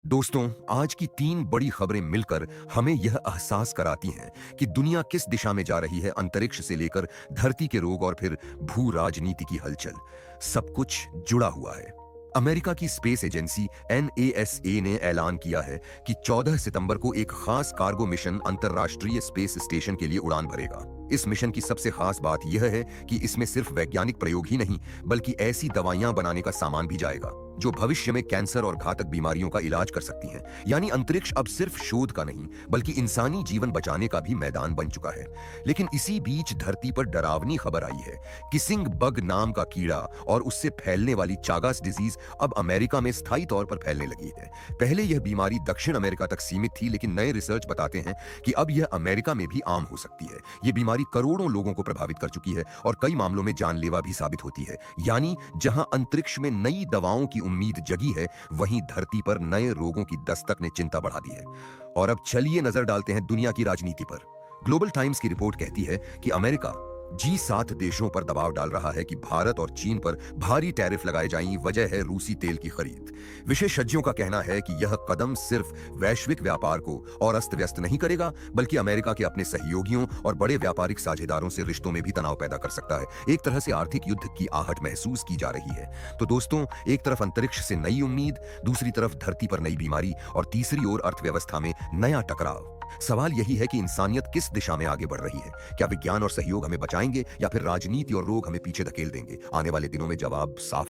दोस्तों, आज की 3 बड़ी खबरें मिलकर हमें यह एहसास कराती हैं कि दुनिया किस दिशा में जा रही है। अंतरिक्ष से लेकर धरती के रोग और फिर भू राजनीति की हलचल, सब कुछ जुड़ा हुआ है। अमेरिका की स्पेस एजेंसी एनएएसए ने ऐलान किया है कि 14 सितंबर को एक खास कार्गो मिशन अंतर्राष्ट्रीय स्पेस स्टेशन के लिए उड़ान भरेगा। इस मिशन की सबसे खास बात यह है कि इसमें सिर्फ वैज्ञानिक प्रयोग ही नहीं, बल्कि ऐसी दवाइयां बनाने का सामान भी जाएगा जो भविष्य में कैंसर और घातक बीमारियों का इलाज कर सकती हैं। यानी अंतरिक्ष अब सिर्फ शोध का नहीं, बल्कि इंसानी जीवन बचाने का भी मैदान बन चुका है। लेकिन इसी बीच धरती पर डरावनी खबर आई है। किसिंग बग नाम का कीड़ा और उससे फैलने वाली चागास डिजीज अब अमेरिका में स्थायी तौर पर फैलने लगी है। पहले यह बीमारी दक्षिण अमेरिका तक सीमित थी, लेकिन नए रिसर्च बताते हैं कि अब यह अमेरिका में भी आम हो सकती है। यह बीमारी करोड़ों लोगों को प्रभावित कर चुकी है और कई मामलों में जानलेवा भी साबित होती है। यानी जहां अंतरिक्ष में नई दवाओं की उम्मीद जगी है, वहीं धरती पर नए रोगों की दस्तक ने चिंता बढ़ा दी है। और अब चलिए नजर डालते हैं दुनिया की राजनीति पर। ग्लोबल टाइम्स की रिपोर्ट कहती है कि अमेरिका G7 देशों पर दबाव डाल रहा है कि भारत और चीन पर भारी टैरिफ लगाए जाएं। वजह है रूसी तेल की खरीद। विशेषज्ञों का कहना है कि यह कदम सिर्फ वैश्विक व्यापार को और अस्त व्यस्त नहीं करेगा, बल्कि अमेरिका के अपने सहयोगियों और बड़े व्यापारिक साझेदारों से रिश्तों में भी तनाव पैदा कर सकता है। एक तरह से आर्थिक युद्ध की आहट महसूस की जा रही है। तो दोस्तों, एक तरफ अंतरिक्ष से नई उम्मीद, दूसरी तरफ धरती पर नई बीमारी और तीसरी ओर अर्थव्यवस्था में नया टकराव। सवाल यही है कि इंसानियत किस दिशा में आगे बढ़ रही है। क्या विज्ञान और सहयोग हमें बचाएंगे, या फिर राजनीति और रोग हमें पीछे धकेल देंगे? आने वाले दिनों में जवाब साफ